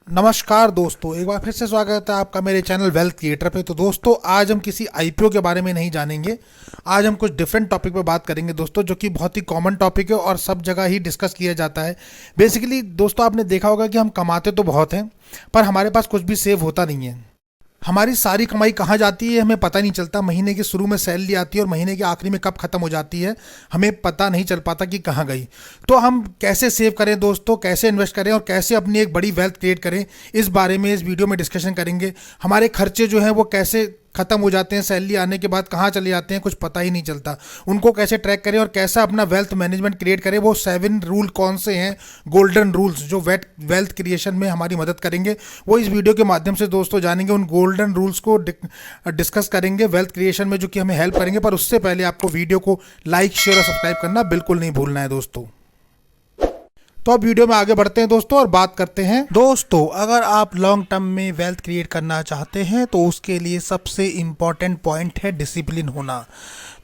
नमस्कार दोस्तों, एक बार फिर से स्वागत है आपका मेरे चैनल वेल्थ क्रिएटर पे। तो दोस्तों, आज हम किसी आईपीओ के बारे में नहीं जानेंगे। आज हम कुछ डिफरेंट टॉपिक पे बात करेंगे दोस्तों, जो कि बहुत ही कॉमन टॉपिक है और सब जगह ही डिस्कस किया जाता है। बेसिकली दोस्तों, आपने देखा होगा कि हम कमाते तो बहुत हैं, पर हमारे पास कुछ भी सेव होता नहीं है। हमारी सारी कमाई कहाँ जाती है हमें पता नहीं चलता। महीने के शुरू में सैलरी आती है और महीने के आखिरी में कब खत्म हो जाती है हमें पता नहीं चल पाता कि कहाँ गई। तो हम कैसे सेव करें दोस्तों, कैसे इन्वेस्ट करें और कैसे अपनी एक बड़ी वेल्थ क्रिएट करें, इस बारे में इस वीडियो में डिस्कशन करेंगे। हमारे खर्चे जो हैं वो कैसे खत्म हो जाते हैं, सैलरी आने के बाद कहाँ चले जाते हैं कुछ पता ही नहीं चलता, उनको कैसे ट्रैक करें और कैसा अपना वेल्थ मैनेजमेंट क्रिएट करें। वो 7 रूल कौन से हैं, गोल्डन रूल्स, जो वेल्थ क्रिएशन में हमारी मदद करेंगे, वो इस वीडियो के माध्यम से दोस्तों जानेंगे। उन गोल्डन रूल्स को डिस्कस करेंगे वेल्थ क्रिएशन में, जो कि हमें हेल्प करेंगे। पर उससे पहले आपको वीडियो को लाइक, शेयर और सब्सक्राइब करना बिल्कुल नहीं भूलना है दोस्तों। तो अब वीडियो में आगे बढ़ते हैं दोस्तों और बात करते हैं। दोस्तों, अगर आप लॉन्ग टर्म में वेल्थ क्रिएट करना चाहते हैं तो उसके लिए सबसे इम्पॉर्टेंट पॉइंट है डिसिप्लिन होना।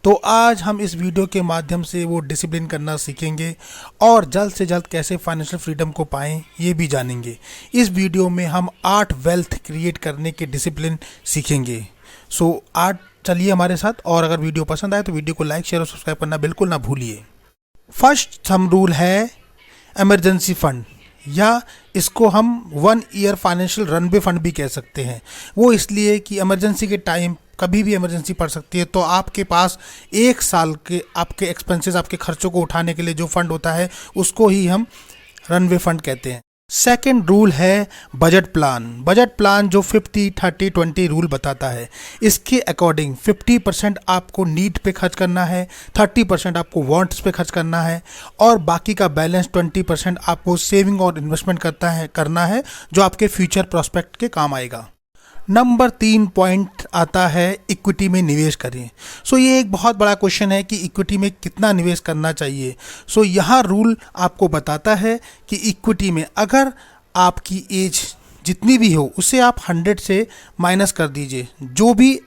तो आज हम इस वीडियो के माध्यम से वो डिसिप्लिन करना सीखेंगे और जल्द से जल्द कैसे फाइनेंशियल फ्रीडम को पाएं ये भी जानेंगे। इस वीडियो में हम 8 वेल्थ क्रिएट करने के डिसिप्लिन सीखेंगे। सो 8 चलिए हमारे साथ। और अगर वीडियो पसंद आए तो वीडियो को लाइक, शेयर और सब्सक्राइब करना बिल्कुल ना भूलिए। फर्स्ट थंब रूल है इमरजेंसी फंड, या इसको हम 1 ईयर फाइनेंशियल रनवे फंड भी कह सकते हैं। वो इसलिए कि इमरजेंसी के टाइम कभी भी इमरजेंसी पड़ सकती है, तो आपके पास 1 साल के आपके एक्सपेंसेस, आपके खर्चों को उठाने के लिए जो फंड होता है उसको ही हम रनवे फंड कहते हैं। सेकेंड रूल है बजट प्लान। बजट प्लान जो 50-30-20 रूल बताता है, इसके अकॉर्डिंग 50% आपको नीड पे खर्च करना है, 30% आपको वांट्स पे खर्च करना है और बाकी का बैलेंस 20% आपको सेविंग और इन्वेस्टमेंट करना है, जो आपके फ्यूचर प्रोस्पेक्ट के काम आएगा। नंबर 3 पॉइंट आता है इक्विटी में निवेश करें। सो ये एक बहुत बड़ा क्वेश्चन है कि इक्विटी में कितना निवेश करना चाहिए। सो यहाँ रूल आपको बताता है कि इक्विटी में अगर आपकी एज जितनी भी हो उसे आप 100 से माइनस कर दीजिए, जो भी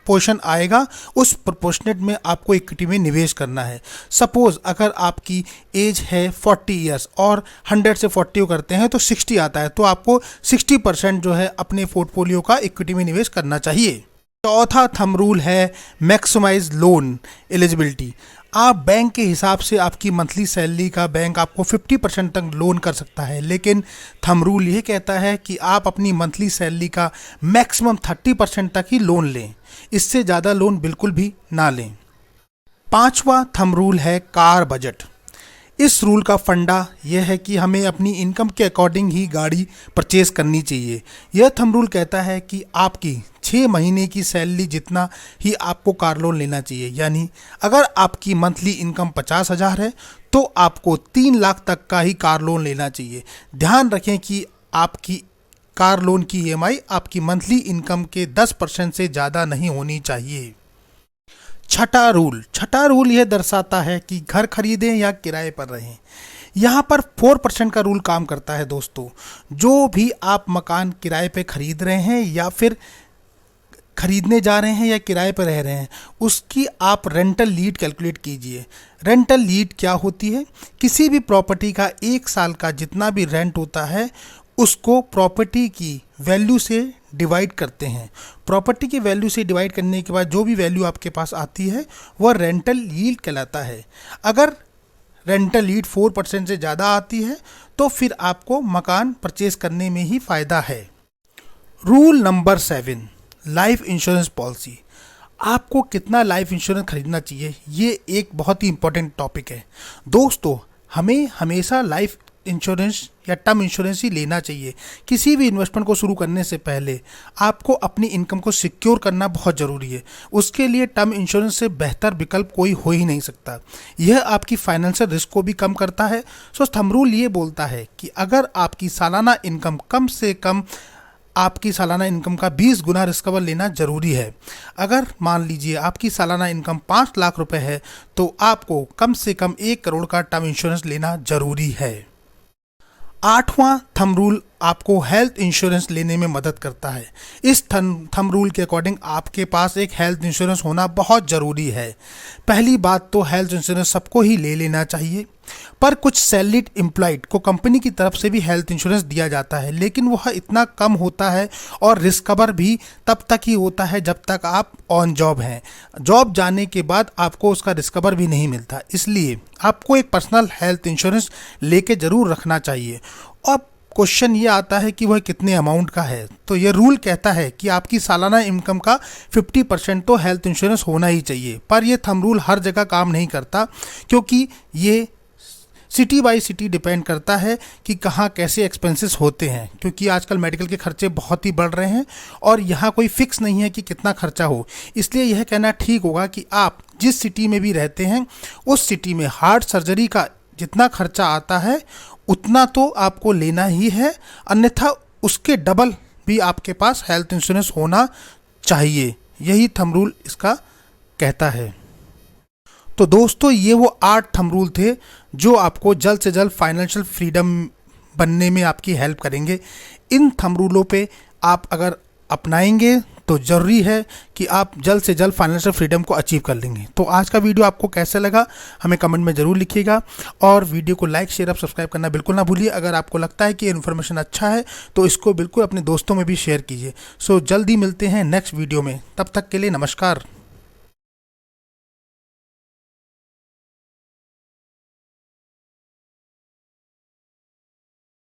पोर्शन आएगा उस प्रोपोर्शनेट में आपको इक्विटी में निवेश करना है। सपोज अगर आपकी एज है 40 ईयर्स और 100 से 40 करते हैं तो 60 आता है, तो आपको 60% जो है अपने पोर्टफोलियो का इक्विटी में निवेश करना चाहिए। चौथा थंब रूल है मैक्सिमाइज लोन एलिजिबिलिटी। आप बैंक के हिसाब से आपकी मंथली सैलरी का बैंक आपको 50% तक लोन कर सकता है, लेकिन थंब रूल ये कहता है कि आप अपनी मंथली सैलरी का मैक्सिमम 30% तक ही लोन लें, इससे ज़्यादा लोन बिल्कुल भी ना लें। 5वां थंब रूल है कार बजट। इस रूल का फंडा यह है कि हमें अपनी इनकम के अकॉर्डिंग ही गाड़ी परचेज करनी चाहिए। यह थंब रूल कहता है कि आपकी 6 महीने की सैलरी जितना ही आपको कार लोन लेना चाहिए। यानी अगर आपकी मंथली इनकम 50,000 है तो आपको 3 लाख तक का ही कार लोन लेना चाहिए। ध्यान रखें कि आपकी कार लोन की EMI आपकी मंथली इनकम के 10% से ज़्यादा नहीं होनी चाहिए। छठा रूल यह दर्शाता है कि घर खरीदें या किराए पर रहें। यहाँ पर 4% का रूल काम करता है दोस्तों। जो भी आप मकान किराए पे खरीद रहे हैं या फिर खरीदने जा रहे हैं या किराए पर रह रहे हैं, उसकी आप रेंटल लीड कैलकुलेट कीजिए। रेंटल लीड क्या होती है? किसी भी प्रॉपर्टी का 1 साल का जितना भी रेंट होता है उसको प्रॉपर्टी की वैल्यू से डिवाइड करते हैं। प्रॉपर्टी की वैल्यू से डिवाइड करने के बाद जो भी वैल्यू आपके पास आती है वह रेंटल यील्ड कहलाता है। अगर रेंटल यील्ड 4% से ज़्यादा आती है तो फिर आपको मकान परचेज करने में ही फ़ायदा है। Rule number 7, life insurance policy. आपको कितना लाइफ इंश्योरेंस खरीदना चाहिए, ये एक बहुत ही इंपॉर्टेंट टॉपिक है दोस्तों। हमें हमेशा लाइफ इंश्योरेंस या टर्म इंश्योरेंस ही लेना चाहिए। किसी भी इन्वेस्टमेंट को शुरू करने से पहले आपको अपनी इनकम को सिक्योर करना बहुत ज़रूरी है। उसके लिए टर्म इंश्योरेंस से बेहतर विकल्प कोई हो ही नहीं सकता। यह आपकी फाइनेंशियल रिस्क को भी कम करता है। सो थंब रूल ये बोलता है कि अगर आपकी सालाना इनकम कम से कम आपकी सालाना इनकम का 20 गुना रिस्क कवर लेना जरूरी है। अगर मान लीजिए आपकी सालाना इनकम 5 लाख रुपए है तो आपको कम से कम 1 करोड़ का टर्म इंश्योरेंस लेना जरूरी है। 8वां थंब रूल आपको हेल्थ इंश्योरेंस लेने में मदद करता है। इस थंब रूल के अकॉर्डिंग आपके पास एक हेल्थ इंश्योरेंस होना बहुत ज़रूरी है। पहली बात तो हेल्थ इंश्योरेंस सबको ही ले लेना चाहिए, पर कुछ सैलरीड एम्प्लॉयड को कंपनी की तरफ से भी हेल्थ इंश्योरेंस दिया जाता है, लेकिन वह इतना कम होता है और रिस्क कवर भी तब तक ही होता है जब तक आप ऑन जॉब हैं। जॉब जाने के बाद आपको उसका रिस्क कवर भी नहीं मिलता, इसलिए आपको एक पर्सनल हेल्थ इंश्योरेंस लेके ज़रूर रखना चाहिए। अब क्वेश्चन ये आता है कि वह कितने अमाउंट का है। तो ये रूल कहता है कि आपकी सालाना इनकम का 50% तो हेल्थ इंश्योरेंस होना ही चाहिए, पर यह थंब रूल हर जगह काम नहीं करता, क्योंकि ये सिटी बाय सिटी डिपेंड करता है कि कहाँ कैसे एक्सपेंसेस होते हैं, क्योंकि आजकल मेडिकल के खर्चे बहुत ही बढ़ रहे हैं और यहाँ कोई फिक्स नहीं है कि कितना खर्चा हो। इसलिए यह कहना ठीक होगा कि आप जिस सिटी में भी रहते हैं उस सिटी में हार्ट सर्जरी का जितना खर्चा आता है उतना तो आपको लेना ही है, अन्यथा उसके डबल भी आपके पास हेल्थ इंश्योरेंस होना चाहिए। यही थंब रूल इसका कहता है। तो दोस्तों, ये वो 8 थंब रूल थे जो आपको जल्द से जल्द फाइनेंशियल फ्रीडम बनने में आपकी हेल्प करेंगे। इन थंब रूलों पे आप अगर अपनाएंगे तो ज़रूरी है कि आप जल्द से जल्द फाइनेंशियल फ्रीडम को अचीव कर लेंगे। तो आज का वीडियो आपको कैसा लगा हमें कमेंट में ज़रूर लिखिएगा, और वीडियो को लाइक शेयर और सब्सक्राइब करना बिल्कुल ना भूलिए। अगर आपको लगता है कि इन्फॉर्मेशन अच्छा है तो इसको बिल्कुल अपने दोस्तों में भी शेयर कीजिए। सो जल्दी मिलते हैं नेक्स्ट वीडियो में, तब तक के लिए नमस्कार।